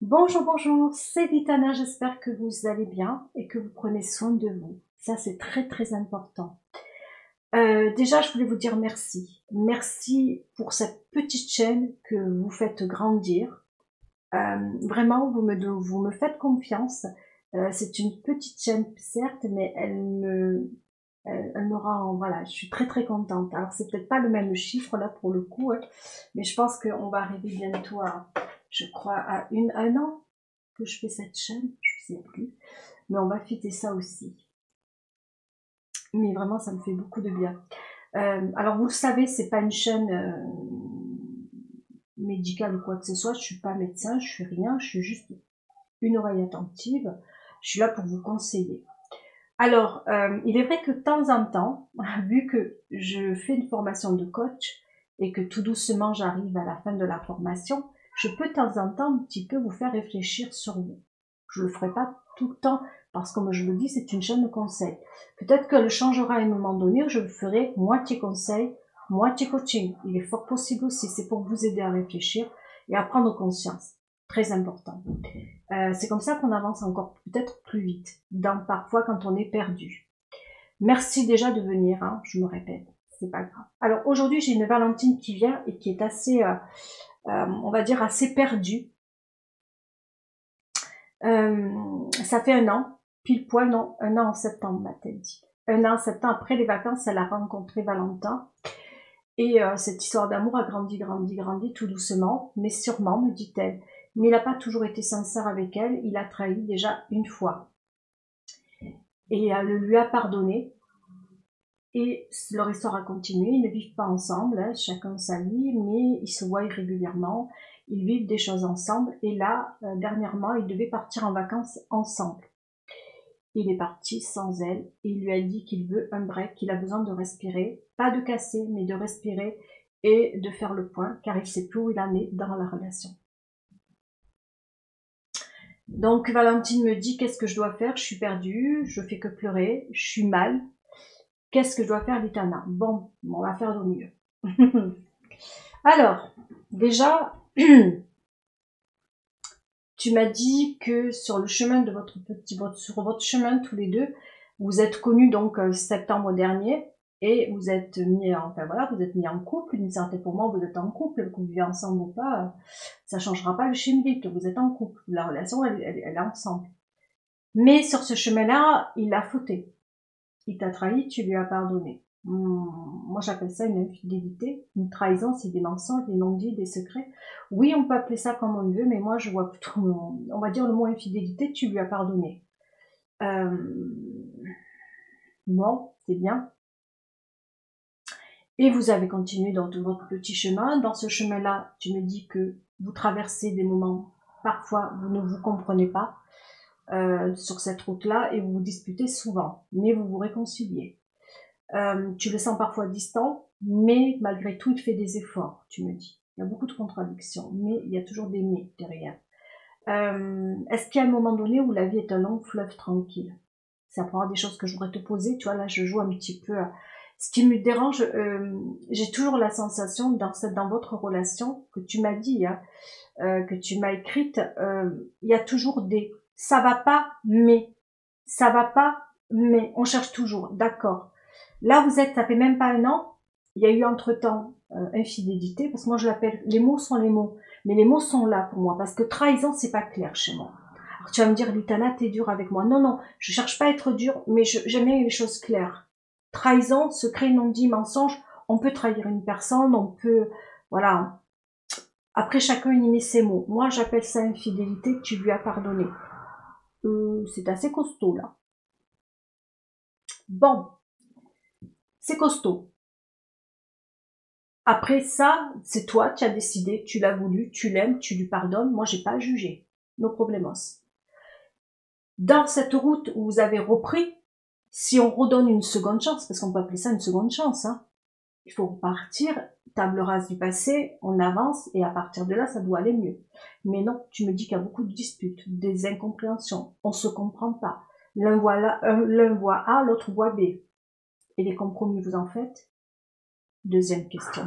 Bonjour, bonjour, c'est Vitana, j'espère que vous allez bien et que vous prenez soin de vous. Ça, c'est très, très important. Déjà, je voulais vous dire merci. Merci pour cette petite chaîne que vous faites grandir. Vraiment, vous me faites confiance. C'est une petite chaîne, certes, mais elle me rend, voilà, je suis très, très contente. Alors, c'est peut-être pas le même chiffre, là, pour le coup, hein, mais je pense qu'on va arriver bientôt à, je crois, à un an que je fais cette chaîne, je sais plus, mais on va fêter ça aussi. Mais vraiment, ça me fait beaucoup de bien. Alors vous le savez, c'est pas une chaîne médicale ou quoi que ce soit. Je suis pas médecin, je suis rien. Je suis juste une oreille attentive. Je suis là pour vous conseiller. Alors, il est vrai que de temps en temps, vu que je fais une formation de coach et que tout doucement j'arrive à la fin de la formation, je peux de temps en temps un petit peu vous faire réfléchir sur vous. Je le ferai pas tout le temps parce que comme je le dis, c'est une chaîne de conseil. Peut-être qu'elle changera à un moment donné, je le ferai moitié conseil, moitié coaching. Il est fort possible aussi, c'est pour vous aider à réfléchir et à prendre conscience. Très important. C'est comme ça qu'on avance encore peut-être plus vite, dans parfois quand on est perdu. Merci déjà de venir, hein, je me répète, c'est pas grave. Alors aujourd'hui j'ai une Valentine qui vient et qui est assez, on va dire assez perdue. Ça fait un an, pile poil, non, un an en septembre m'a-t-elle dit. Un an en septembre après les vacances, elle a rencontré Valentin. Et cette histoire d'amour a grandi, grandi, grandi tout doucement, mais sûrement, me dit-elle. Mais il n'a pas toujours été sincère avec elle, il a trahi déjà une fois. Et elle lui a pardonné. Et leur histoire a continué, ils ne vivent pas ensemble, hein, chacun sa vie, mais ils se voient régulièrement, ils vivent des choses ensemble. Et là, dernièrement, ils devaient partir en vacances ensemble. Il est parti sans elle et il lui a dit qu'il veut un break, qu'il a besoin de respirer, pas de casser, mais de respirer et de faire le point, car il sait plus où il en est dans la relation. Donc Valentine me dit qu'est-ce que je dois faire, je suis perdue, je fais que pleurer, je suis mal. Qu'est-ce que je dois faire, Litana? Bon, on va faire de mieux. Alors, déjà, tu m'as dit que sur le chemin de sur votre chemin tous les deux, vous êtes connus donc septembre dernier et vous êtes mis, enfin voilà, vous êtes mis en couple. D'une certaine pour moi, vous êtes en couple, que vous vivez ensemble ou pas, ça changera pas le schéma que vous êtes en couple. La relation, elle est ensemble. Mais sur ce chemin-là, il a fauté. Il t'a trahi, tu lui as pardonné. Moi, j'appelle ça une infidélité. Une trahison, c'est des mensonges, des non-dits, des secrets. Oui, on peut appeler ça comme on veut, mais moi, je vois plutôt, on va dire le mot infidélité, tu lui as pardonné. Bon, c'est bien. Et vous avez continué dans tout votre petit chemin. Dans ce chemin-là, tu me dis que vous traversez des moments, parfois, vous ne vous comprenez pas sur cette route-là et vous vous disputez souvent, mais vous vous réconciliez. Tu le sens parfois distant, mais malgré tout, il fait des efforts, tu me dis. Il y a beaucoup de contradictions, mais il y a toujours des mais derrière. Est-ce qu'il y a un moment donné où la vie est un long fleuve tranquille? C'est à propos des choses que je voudrais te poser. Tu vois, là, je joue un petit peu. Ce qui me dérange, j'ai toujours la sensation dans votre relation que tu m'as dit, hein, que tu m'as écrite, il y a toujours des ça va pas, mais ça va pas, mais on cherche toujours. D'accord. Là, vous êtes, ça fait même pas un an. Il y a eu entre-temps infidélité, parce que moi je l'appelle, les mots sont les mots, mais les mots sont là pour moi, parce que trahison, c'est pas clair chez moi. Alors tu vas me dire, Litana, t'es dur avec moi. Non, non, je cherche pas à être dur, mais j'aime bien les choses claires. Trahison, secret, non-dit, mensonge, on peut trahir une personne, on peut, voilà. Après, chacun y met ses mots. Moi, j'appelle ça infidélité que tu lui as pardonné. C'est assez costaud, là. Bon, c'est costaud. Après ça, c'est toi, tu as décidé, tu l'as voulu, tu l'aimes, tu lui pardonnes. Moi, j'ai pas à juger. Nos problemos. Dans cette route où vous avez repris, si on redonne une seconde chance, parce qu'on peut appeler ça une seconde chance, hein, il faut repartir, table rase du passé, on avance, et à partir de là, ça doit aller mieux. Mais non, tu me dis qu'il y a beaucoup de disputes, des incompréhensions, on se comprend pas. L'un voit A, l'autre voit B. Et les compromis, vous en faites? Deuxième question.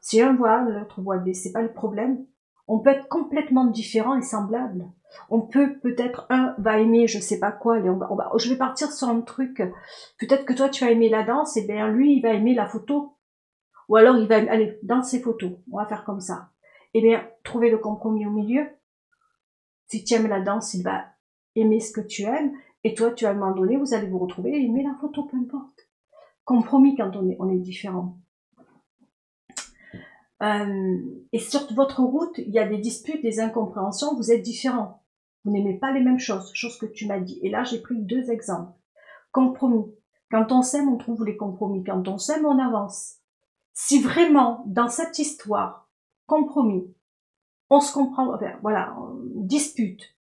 Si un voit A, l'autre voit B, c'est pas le problème? On peut être complètement différent et semblable. On peut peut-être, un va aimer je sais pas quoi, allez, je vais partir sur un truc, peut-être que toi tu vas aimer la danse, et bien lui il va aimer la photo, ou alors il va aller dans ses photos, on va faire comme ça. Et bien, trouver le compromis au milieu. Si tu aimes la danse, il va aimer ce que tu aimes, et toi tu vas à un moment donné, vous allez vous retrouver et aimer la photo, peu importe. Compromis quand on est différent. Et sur votre route, il y a des disputes, des incompréhensions, vous êtes différents. Vous n'aimez pas les mêmes choses, chose que tu m'as dit. Et là, j'ai pris 2 exemples. Compromis. Quand on s'aime, on trouve les compromis. Quand on s'aime, on avance. Si vraiment, dans cette histoire, compromis, on se comprend, enfin, voilà, dispute,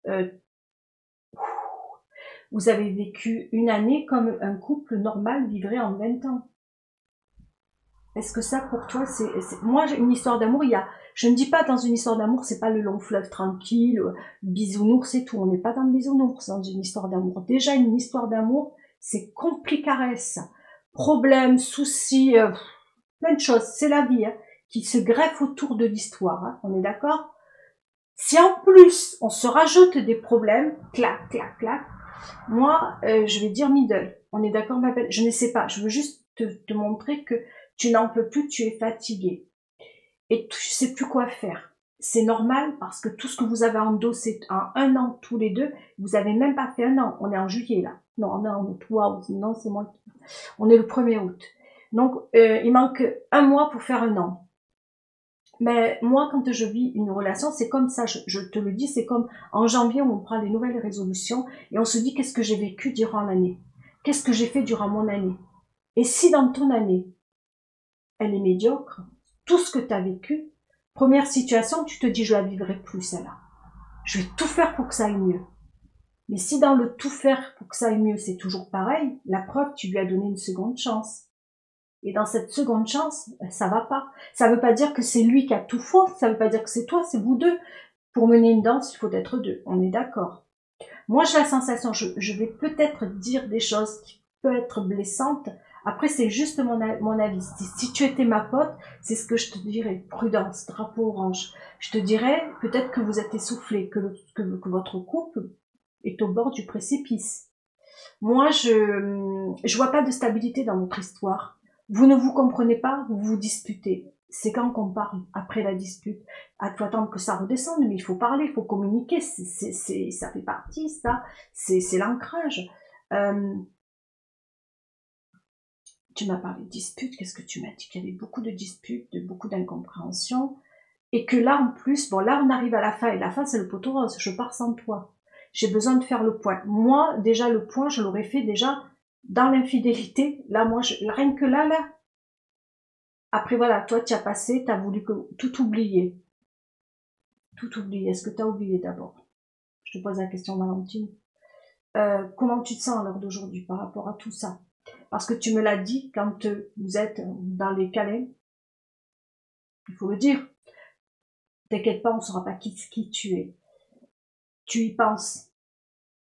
vous avez vécu une année comme un couple normal vivrait en 20 ans. Est-ce que ça, pour toi, c'est... Moi, j'ai une histoire d'amour, je ne dis pas dans une histoire d'amour, c'est pas le long fleuve tranquille, bisounours et tout. On n'est pas dans le bisounours dans une histoire d'amour. Déjà, une histoire d'amour, c'est complicaresse. Problèmes, soucis, plein de choses. C'est la vie, hein, qui se greffe autour de l'histoire. Hein. On est d'accord? Si en plus, on se rajoute des problèmes, clac, clac, clac, moi, je vais dire middle. On est d'accord, ma belle? Je ne sais pas. Je veux juste te montrer que tu n'en peux plus, tu es fatigué. Et tu sais plus quoi faire. C'est normal parce que tout ce que vous avez endossé en 1 an tous les deux, vous avez même pas fait 1 an. On est en juillet là. Non, on est en août. Waouh, non, c'est moi qui... On est le 1er août. Donc, il manque 1 mois pour faire 1 an. Mais moi, quand je vis une relation, c'est comme ça, je te le dis, c'est comme en janvier où on prend les nouvelles résolutions et on se dit qu'est-ce que j'ai vécu durant l'année? Qu'est-ce que j'ai fait durant mon année? Et si dans ton année, elle est médiocre, tout ce que tu as vécu, première situation, tu te dis je la vivrai plus celle-là. Je vais tout faire pour que ça aille mieux. Mais si dans le tout faire pour que ça aille mieux, c'est toujours pareil, la preuve, tu lui as donné une seconde chance. Et dans cette seconde chance, ça va pas. Ça veut pas dire que c'est lui qui a tout faux, ça veut pas dire que c'est toi, c'est vous deux. Pour mener une danse, il faut être 2, on est d'accord. Moi, j'ai la sensation, je vais peut-être dire des choses qui peuvent être blessantes. Après, c'est juste mon avis. Si tu étais ma pote, c'est ce que je te dirais. Prudence, drapeau orange. Je te dirais peut-être que vous êtes essoufflé, que votre couple est au bord du précipice. Moi, je vois pas de stabilité dans votre histoire. Vous ne vous comprenez pas, vous vous disputez. C'est quand qu'on parle après la dispute. Il faut attendre que ça redescende, mais il faut parler, il faut communiquer. Ça fait partie, ça. C'est l'ancrage. Tu m'as parlé de disputes. Qu'est-ce que tu m'as dit? Qu'il y avait beaucoup de disputes, beaucoup d'incompréhensions. Et que là, en plus, bon, là, on arrive à la fin. Et la fin, c'est le poteau rose. Je pars sans toi. J'ai besoin de faire le point. Moi, déjà, le point, je l'aurais fait déjà dans l'infidélité. Là, moi, rien que là. Après, voilà, toi, tu as passé, tu as voulu tout oublier. Tout oublier. Est-ce que tu as oublié d'abord? Je te pose la question, Valentine. Comment tu te sens à l'heure d'aujourd'hui par rapport à tout ça? Parce que tu me l'as dit quand vous êtes dans les câlins. Il faut le dire. T'inquiète pas, on ne saura pas qui tu es. Tu y penses.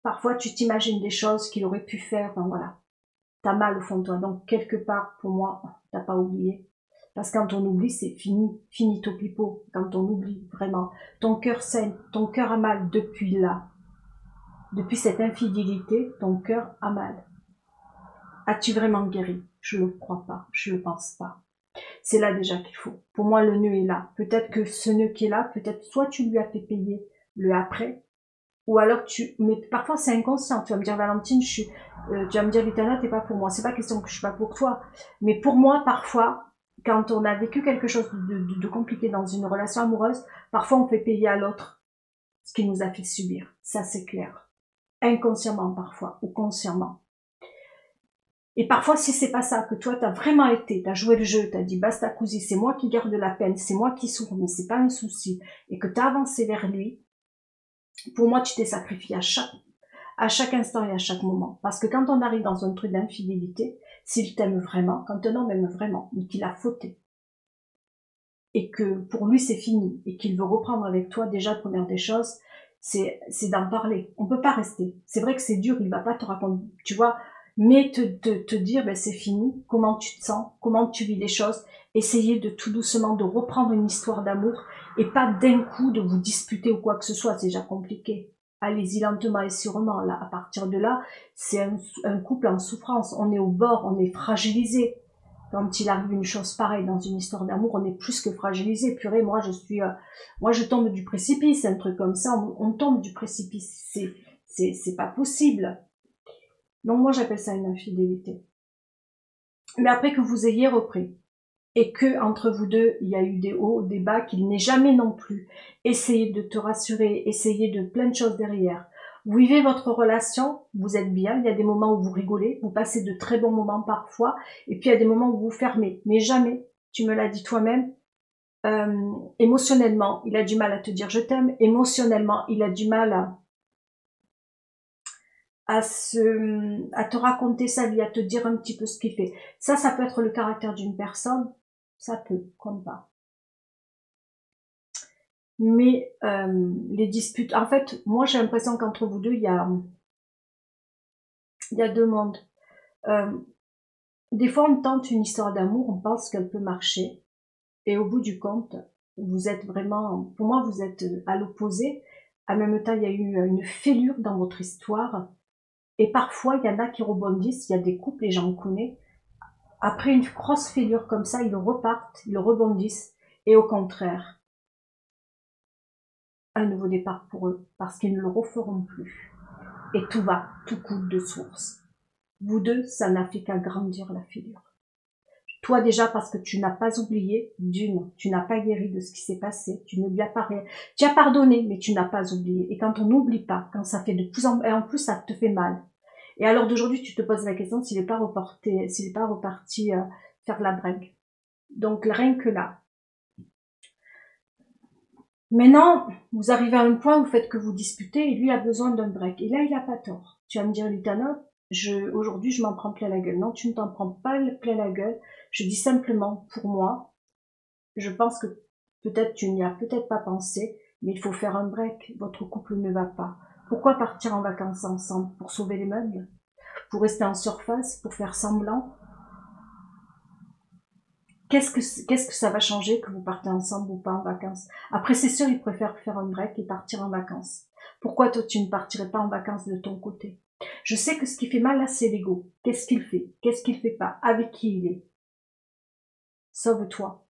Parfois, tu t'imagines des choses qu'il aurait pu faire. Enfin, voilà. T'as mal au fond de toi. Donc, quelque part, pour moi, t'as pas oublié. Parce que quand on oublie, c'est fini. Finito pipo. Quand on oublie, vraiment. Ton cœur saigne. Ton cœur a mal depuis là. Depuis cette infidélité, ton cœur a mal. As-tu vraiment guéri? Je ne le crois pas. Je ne le pense pas. C'est là déjà qu'il faut. Pour moi, le nœud est là. Peut-être que ce nœud qui est là, peut-être soit tu lui as fait payer le après, ou alors mais parfois c'est inconscient. Tu vas me dire, Valentine, tu vas me dire, Litana, t'es pas pour moi. C'est pas question que je suis pas pour toi. Mais pour moi, parfois, quand on a vécu quelque chose de compliqué dans une relation amoureuse, parfois on fait payer à l'autre ce qu'il nous a fait subir. Ça, c'est clair. Inconsciemment parfois, ou consciemment. Et parfois, si c'est pas ça, que toi, t'as vraiment été, t'as joué le jeu, t'as dit, basta cousi, c'est moi qui garde la peine, c'est moi qui souffre, mais c'est pas un souci, et que t'as avancé vers lui, pour moi, tu t'es sacrifié à chaque instant et à chaque moment. Parce que quand on arrive dans un truc d'infidélité, s'il t'aime vraiment, quand un homme aime vraiment, mais qu'il a fauté, et que pour lui c'est fini, et qu'il veut reprendre avec toi, déjà, première des choses, c'est d'en parler. On peut pas rester. C'est vrai que c'est dur, il va pas te raconter, tu vois, mais te dire, ben c'est fini, comment tu te sens, comment tu vis les choses, essayer de tout doucement de reprendre une histoire d'amour et pas d'un coup de vous disputer ou quoi que ce soit, c'est déjà compliqué. Allez-y lentement et sûrement, là, à partir de là, c'est un couple en souffrance, on est au bord, on est fragilisé. Quand il arrive une chose pareille dans une histoire d'amour, on est plus que fragilisé. Purée, moi je tombe du précipice, un truc comme ça, on tombe du précipice, c'est pas possible. Donc moi j'appelle ça une infidélité. Mais après que vous ayez repris, et que entre vous deux, il y a eu des hauts, des bas, qu'il n'est jamais non plus essayé de te rassurer, essayé de plein de choses derrière. Vous vivez votre relation, vous êtes bien, il y a des moments où vous rigolez, vous passez de très bons moments parfois, et puis il y a des moments où vous fermez, mais jamais, tu me l'as dit toi-même, émotionnellement, il a du mal à te dire je t'aime, émotionnellement, il a du mal à te raconter sa vie, à te dire un petit peu ce qu'il fait. Ça peut être le caractère d'une personne, ça peut, comme pas. Mais les disputes, en fait, moi j'ai l'impression qu'entre vous deux, il y a deux mondes. Des fois, on tente une histoire d'amour, on pense qu'elle peut marcher, et au bout du compte, vous êtes vraiment, pour moi, vous êtes à l'opposé. En même temps, il y a eu une fêlure dans votre histoire, et parfois, il y en a qui rebondissent, il y a des couples, et j'en connais, après une grosse fêlure comme ça, ils repartent, ils rebondissent, et au contraire, un nouveau départ pour eux, parce qu'ils ne le referont plus. Et tout coule de source. Vous deux, ça n'a fait qu'agrandir la fêlure. Toi déjà parce que tu n'as pas oublié, tu n'as pas guéri de ce qui s'est passé, tu ne lui as pas, tu as pardonné, mais tu n'as pas oublié. Et quand on n'oublie pas, quand ça fait de plus en, et en plus ça te fait mal. Et alors d'aujourd'hui, tu te poses la question s'il n'est pas reparti faire la break. Donc rien que là. Maintenant, vous arrivez à un point où vous faites que vous disputez et lui a besoin d'un break. Et là, il n'a pas tort. Tu vas me dire, Litana, aujourd'hui, je m'en prends plein la gueule. Non, tu ne t'en prends pas plein la gueule. Je dis simplement, pour moi, je pense que peut-être tu n'y as peut-être pas pensé, mais il faut faire un break. Votre couple ne va pas. Pourquoi partir en vacances ensemble? Pour sauver les meubles? Pour rester en surface? Pour faire semblant? Qu'est-ce que ça va changer que vous partez ensemble ou pas en vacances? Après, c'est sûr, ils préfèrent faire un break et partir en vacances. Pourquoi toi, tu ne partirais pas en vacances de ton côté? Je sais que ce qui fait mal là, c'est l'ego. Qu'est-ce qu'il fait? Qu'est-ce qu'il fait pas? Avec qui il est? Sauve-toi.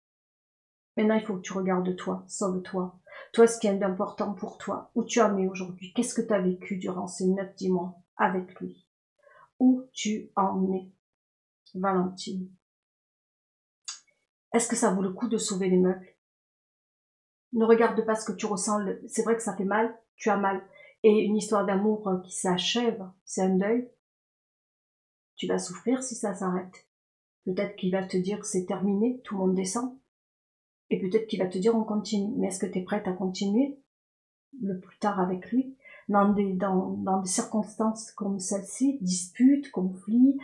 Maintenant, il faut que tu regardes toi. Sauve-toi. Toi, ce qui est important pour toi. Où tu en es aujourd'hui? Qu'est-ce que tu as vécu durant ces 9-10 mois avec lui? Où tu en es, Valentine? Est-ce que ça vaut le coup de sauver les meubles? Ne regarde pas ce que tu ressens, c'est vrai que ça fait mal, tu as mal. Et une histoire d'amour qui s'achève, c'est un deuil. Tu vas souffrir si ça s'arrête. Peut-être qu'il va te dire que c'est terminé, tout le monde descend. Et peut-être qu'il va te dire on continue. Mais est-ce que tu es prête à continuer le plus tard avec lui dans des circonstances comme celle-ci, disputes, conflits.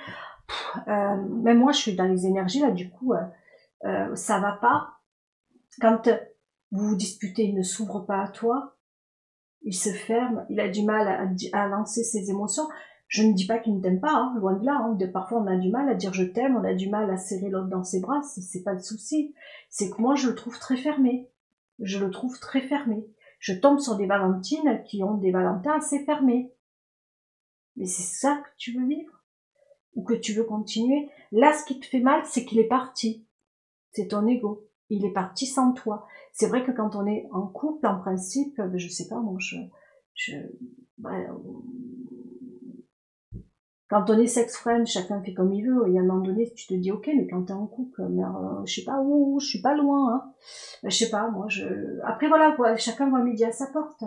Même moi, je suis dans les énergies là, du coup, ça va pas. Quand vous vous disputez, il ne s'ouvre pas à toi, il se ferme, il a du mal à lancer ses émotions. Je ne dis pas qu'il ne t'aime pas, hein, loin de là. Hein. Parfois, on a du mal à dire je t'aime, on a du mal à serrer l'autre dans ses bras, c'est pas le souci. C'est que moi, je le trouve très fermé. Je le trouve très fermé. Je tombe sur des Valentines qui ont des Valentins assez fermés. Mais c'est ça que tu veux vivre? Ou que tu veux continuer? Là, ce qui te fait mal, c'est qu'il est parti. C'est ton ego. Il est parti sans toi. C'est vrai que quand on est en couple, en principe, je sais pas, moi, ouais, quand on est sex-friend, chacun fait comme il veut, et à un moment donné, tu te dis, ok, mais quand t'es en couple, mais, je sais pas où, je suis pas loin, hein. Je sais pas, moi, après voilà, chacun voit midi à sa porte.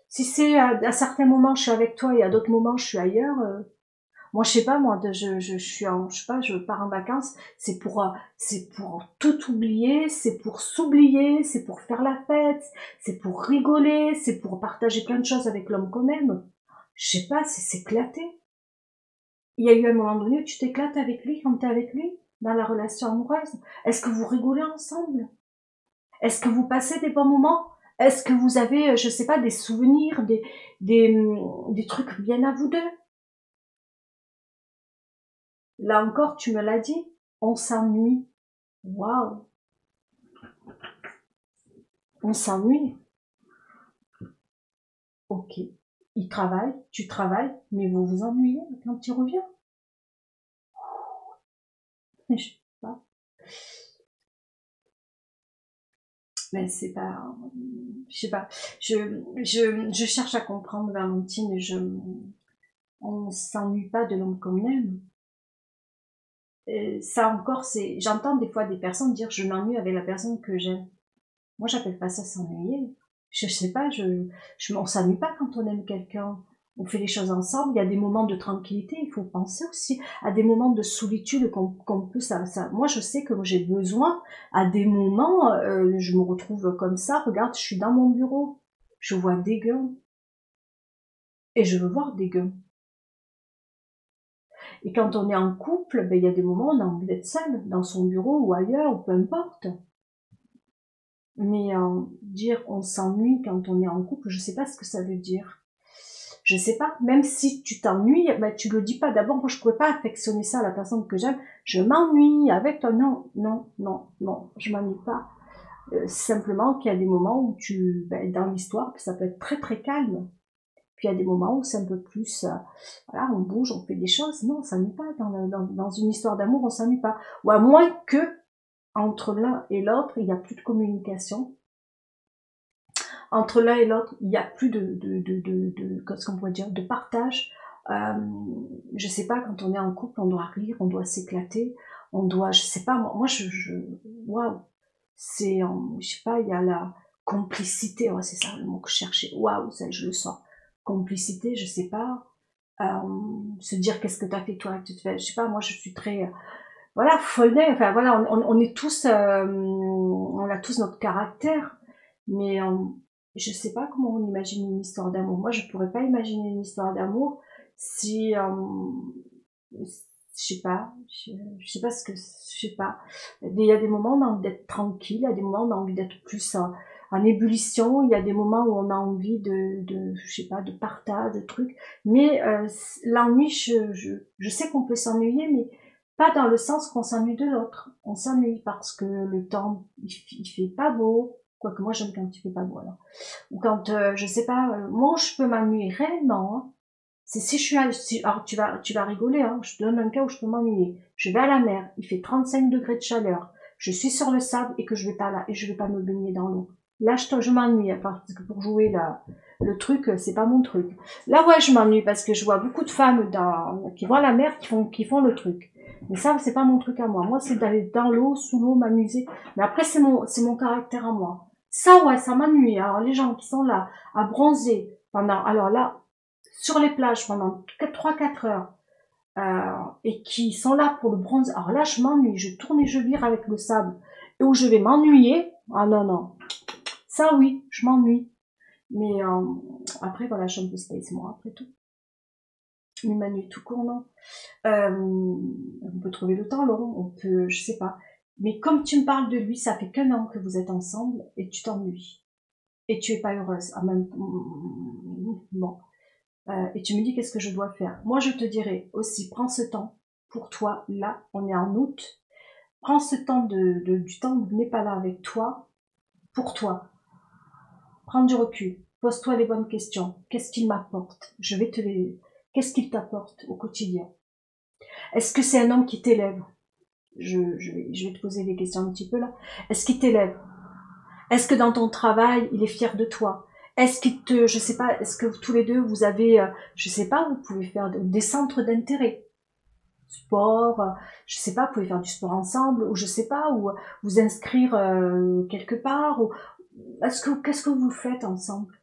Si c'est à certains moments, je suis avec toi, et à d'autres moments, je suis ailleurs, moi, je sais pas, moi, je suis je sais pas, je pars en vacances, c'est pour tout oublier, c'est pour s'oublier, c'est pour faire la fête, c'est pour rigoler, c'est pour partager plein de choses avec l'homme qu'on aime. Je sais pas, c'est s'éclater. Il y a eu un moment donné où tu t'éclates avec lui quand t'es avec lui, dans la relation amoureuse. Est-ce que vous rigolez ensemble? Est-ce que vous passez des bons moments? Est-ce que vous avez, je sais pas, des souvenirs, des trucs bien à vous deux? Là encore, tu me l'as dit, on s'ennuie. Waouh! On s'ennuie. Ok. Il travaille, tu travailles, mais vous vous ennuyez quand tu reviens. Je sais pas. Mais c'est pas, je sais pas. Je cherche à comprendre, Valentine. On s'ennuie pas de l'homme qu'on aime. Et ça encore, j'entends des fois des personnes dire je m'ennuie avec la personne que j'aime. Moi, j'appelle pas ça s'ennuyer. Je sais pas, on s'ennuie pas quand on aime quelqu'un. On fait les choses ensemble. Il y a des moments de tranquillité. Il faut penser aussi à des moments de solitude qu'on peut ça. Moi, je sais que j'ai besoin à des moments. Je me retrouve comme ça. Regarde, je suis dans mon bureau. Je vois des gars et je veux voir des gars. Et quand on est en couple, ben, il y a des moments où on a envie d'être seul, dans son bureau ou ailleurs, ou peu importe. Mais dire on s'ennuie quand on est en couple, je sais pas ce que ça veut dire. Je sais pas. Même si tu t'ennuies, ben, tu le dis pas. D'abord, moi, je pourrais pas affectionner ça à la personne que j'aime. Je m'ennuie avec toi. Non, non, non, non, je m'ennuie pas. Simplement qu'il y a des moments où dans l'histoire, ça peut être très très calme. Puis il y a des moments où c'est un peu plus, voilà, on bouge, on fait des choses. Non, on s'ennuie pas. Dans une histoire d'amour, on s'ennuie pas. Ou à moins que, entre l'un et l'autre, il n'y a plus de communication. Entre l'un et l'autre, il n'y a plus qu'est-ce qu'on pourrait dire, de partage. Je sais pas, quand on est en couple, on doit rire, on doit s'éclater, on doit, je sais pas, waouh, je sais pas, il y a la complicité, ouais, c'est ça le mot que je cherchais, waouh, ça, je le sens. Complicité, je sais pas, se dire qu'est-ce que t'as fait toi, tu te fais, je sais pas, moi je suis très, voilà, Folnay, enfin voilà, on est tous, on a tous notre caractère, mais je sais pas comment on imagine une histoire d'amour. Moi, je pourrais pas imaginer une histoire d'amour si, je sais pas, je sais pas ce que, je sais pas. Il y a des moments où on a envie d'être tranquille, il y a des moments où on a envie d'être plus en ébullition, il y a des moments où on a envie je sais pas, de partage, de trucs. Mais l'ennui, je sais qu'on peut s'ennuyer, mais pas dans le sens qu'on s'ennuie de l'autre. On s'ennuie parce que le temps, il fait pas beau. Quoique moi j'aime quand il fait pas beau alors. Ou quand, je sais pas, moi je peux m'ennuyer réellement. Hein. C'est si je suis alors tu vas rigoler, hein. Je te donne un cas où je peux m'ennuyer. Je vais à la mer, il fait 35 degrés de chaleur. Je suis sur le sable et que je vais pas là, et je vais pas me baigner dans l'eau. Là, je m'ennuie, parce que pour jouer le truc, c'est pas mon truc. Là, ouais, je m'ennuie parce que je vois beaucoup de femmes qui vont à la mer qui font le truc. Mais ça, c'est pas mon truc à moi. Moi, c'est d'aller dans l'eau, sous l'eau, m'amuser. Mais après, c'est mon caractère à moi. Ça, ouais, ça m'ennuie. Alors, les gens qui sont là, à bronzer alors là, sur les plages pendant 3-4 heures, et qui sont là pour le bronze, alors là, je m'ennuie. Je tourne et je vire avec le sable. Et où je vais m'ennuyer, ah non, non. Ça, oui, je m'ennuie. Mais après, voilà, je suis un peu space, moi, après tout. Mais ma nuit tout court, non. On peut trouver le temps long, on peut, je sais pas. Mais comme tu me parles de lui, ça fait qu'un an que vous êtes ensemble et tu t'ennuies. Et tu es pas heureuse. Ah, même, bon. Et tu me dis qu'est-ce que je dois faire. Moi, je te dirais aussi, prends ce temps pour toi. Là, on est en août. Prends ce temps du temps où il n'est pas là avec toi, pour toi. Prends du recul. Pose-toi les bonnes questions. Qu'est-ce qu'il m'apporte? Qu'est-ce qu'il t'apporte au quotidien? Est-ce que c'est un homme qui t'élève? Je vais te poser des questions un petit peu là. Est-ce qu'il t'élève? Est-ce que dans ton travail, il est fier de toi? Est-ce qu'il te, je sais pas, est-ce que tous les deux vous avez, je sais pas, vous pouvez faire des centres d'intérêt, sport, je sais pas, vous pouvez faire du sport ensemble, ou je sais pas, ou vous inscrire quelque part, ou qu'est-ce que vous faites ensemble?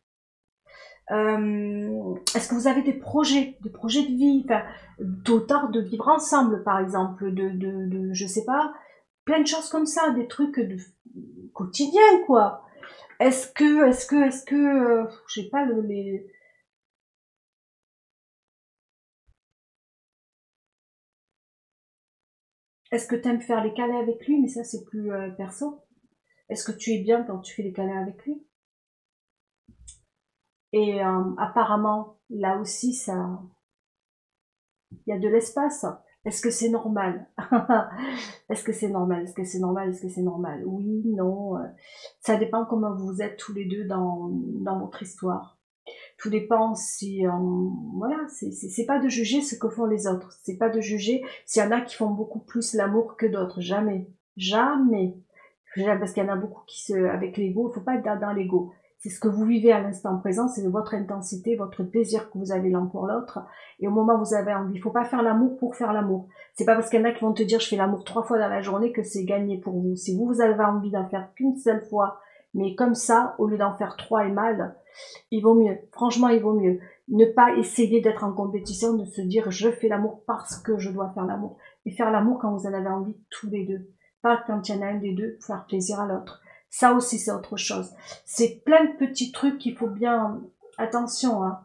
Est-ce que vous avez des projets de vie, enfin, d'autant de vivre ensemble, par exemple, je sais pas, plein de choses comme ça, des trucs de quotidiens, quoi. Est-ce que, je sais pas, est-ce que t'aimes faire les câlins avec lui, mais ça c'est plus perso. Est-ce que tu es bien quand tu fais les câlins avec lui? Et apparemment, là aussi, il y a de l'espace. Est-ce que c'est normal? Est-ce que c'est normal? Est-ce que c'est normal? Est-ce que c'est normal? Oui, non. Ça dépend comment vous êtes tous les deux dans votre histoire. Tout dépend si, voilà, c'est pas de juger ce que font les autres. C'est pas de juger s'il y en a qui font beaucoup plus l'amour que d'autres. Jamais. Jamais. Parce qu'il y en a beaucoup avec l'ego, il faut pas être dans l'ego. C'est ce que vous vivez à l'instant présent, c'est votre intensité, votre désir que vous avez l'un pour l'autre. Et au moment où vous avez envie, il faut pas faire l'amour pour faire l'amour. C'est pas parce qu'il y en a qui vont te dire je fais l'amour 3 fois dans la journée que c'est gagné pour vous. Si vous avez envie d'en faire qu'une seule fois, mais comme ça, au lieu d'en faire 3 et mal, il vaut mieux. Franchement, il vaut mieux. Ne pas essayer d'être en compétition, de se dire je fais l'amour parce que je dois faire l'amour. Et faire l'amour quand vous en avez envie tous les deux. Pas quand il y en a un des deux pour faire plaisir à l'autre. Ça aussi, c'est autre chose. C'est plein de petits trucs qu'il faut bien... Attention, hein.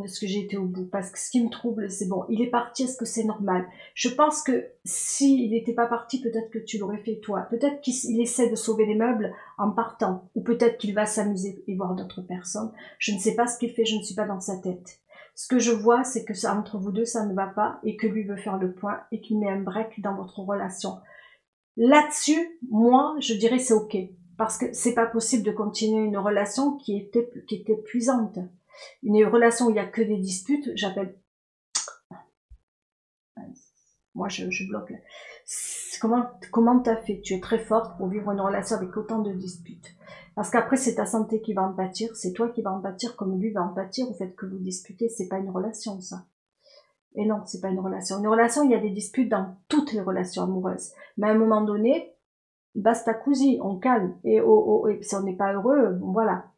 Est-ce que j'ai été au bout? Parce que ce qui me trouble, c'est bon, il est parti, est-ce que c'est normal? Je pense que s'il n'était pas parti, peut-être que tu l'aurais fait toi. Peut-être qu'il essaie de sauver les meubles en partant. Ou peut-être qu'il va s'amuser et voir d'autres personnes. Je ne sais pas ce qu'il fait, je ne suis pas dans sa tête. Ce que je vois, c'est que ça, entre vous deux, ça ne va pas et que lui veut faire le point et qu'il met un break dans votre relation. Là-dessus, moi, je dirais c'est ok. Parce que c'est pas possible de continuer une relation qui était épuisante. Une relation où il n'y a que des disputes, j'appelle... Moi, je bloque. Comment t'as fait? Tu es très forte pour vivre une relation avec autant de disputes. Parce qu'après, c'est ta santé qui va en pâtir. C'est toi qui vas en pâtir comme lui va en pâtir au fait que vous disputez. C'est pas une relation, ça. Et non, c'est pas une relation. Une relation, il y a des disputes dans toutes les relations amoureuses. Mais à un moment donné, basta così, on calme. Et si on n'est pas heureux, bon, voilà.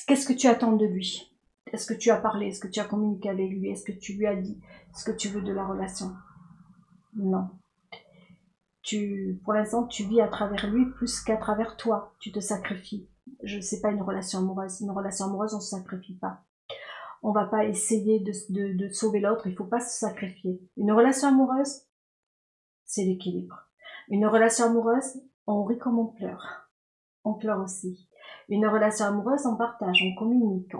Qu'est-ce que tu attends de lui? Est-ce que tu as parlé? Est-ce que tu as communiqué avec lui? Est-ce que tu lui as dit ce que tu veux de la relation? Non. Pour l'instant, tu vis à travers lui plus qu'à travers toi. Tu te sacrifies. Je ne sais pas une relation amoureuse. Une relation amoureuse, on ne se sacrifie pas. On va pas essayer de sauver l'autre. Il faut pas se sacrifier. Une relation amoureuse, c'est l'équilibre. Une relation amoureuse, on rit comme on pleure. On pleure aussi. Une relation amoureuse, on partage, on communique,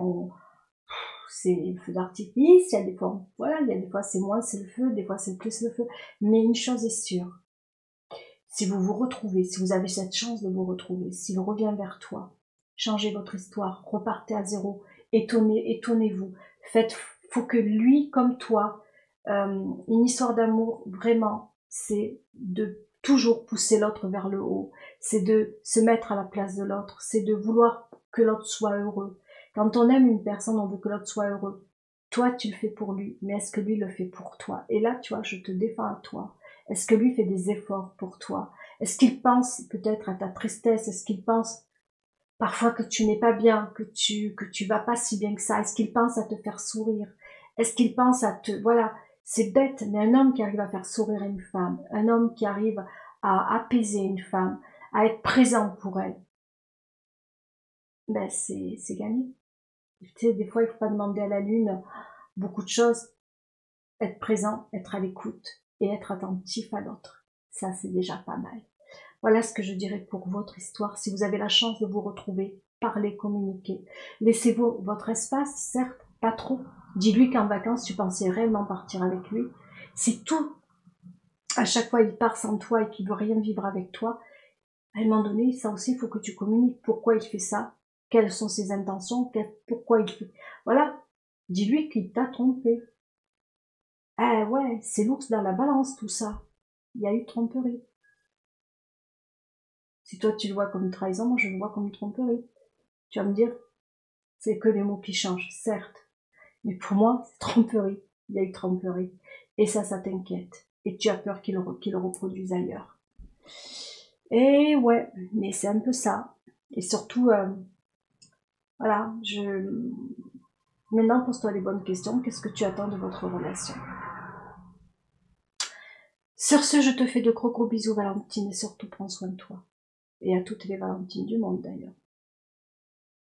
c'est le feu d'artifice, il y a des fois, voilà, il y a des fois c'est moins c'est le feu, des fois c'est plus le feu. Mais une chose est sûre, si vous vous retrouvez, si vous avez cette chance de vous retrouver, s'il revient vers toi, changez votre histoire, repartez à zéro, étonnez-vous. Faut que lui, comme toi, une histoire d'amour, vraiment, c'est de toujours pousser l'autre vers le haut, c'est de se mettre à la place de l'autre, c'est de vouloir que l'autre soit heureux. Quand on aime une personne, on veut que l'autre soit heureux. Toi, tu le fais pour lui, mais est-ce que lui le fait pour toi? Et là, tu vois, je te défends à toi. Est-ce que lui fait des efforts pour toi? Est-ce qu'il pense peut-être à ta tristesse? Est-ce qu'il pense parfois que tu n'es pas bien, que tu vas pas si bien que ça? Est-ce qu'il pense à te faire sourire? Est-ce qu'il pense à te... Voilà, c'est bête, mais un homme qui arrive à faire sourire une femme, un homme qui arrive à apaiser une femme, à être présent pour elle, ben c'est gagné. Tu sais, des fois, il faut pas demander à la lune beaucoup de choses. Être présent, être à l'écoute et être attentif à l'autre. Ça, c'est déjà pas mal. Voilà ce que je dirais pour votre histoire. Si vous avez la chance de vous retrouver, parlez, communiquez. Laissez-vous votre espace, certes, pas trop. Dis-lui qu'en vacances, tu pensais réellement partir avec lui. Si tout, à chaque fois, il part sans toi et qu'il veut rien vivre avec toi, à un moment donné, ça aussi, il faut que tu communiques. Pourquoi il fait ça? Quelles sont ses intentions? Pourquoi il fait... Voilà. Dis-lui qu'il t'a trompé. Ah ouais, c'est l'ours dans la balance tout ça. Il y a eu tromperie. Si toi tu le vois comme une trahison, moi je le vois comme une tromperie. Tu vas me dire, c'est que les mots qui changent, certes. Mais pour moi, c'est tromperie. Il y a eu tromperie. Et ça t'inquiète. Et tu as peur qu'il le reproduise ailleurs. Et ouais, mais c'est un peu ça. Et surtout, voilà, maintenant pose-toi les bonnes questions. Qu'est-ce que tu attends de votre relation? Sur ce, je te fais de gros bisous, Valentine, et surtout prends soin de toi. Et à toutes les Valentines du monde d'ailleurs.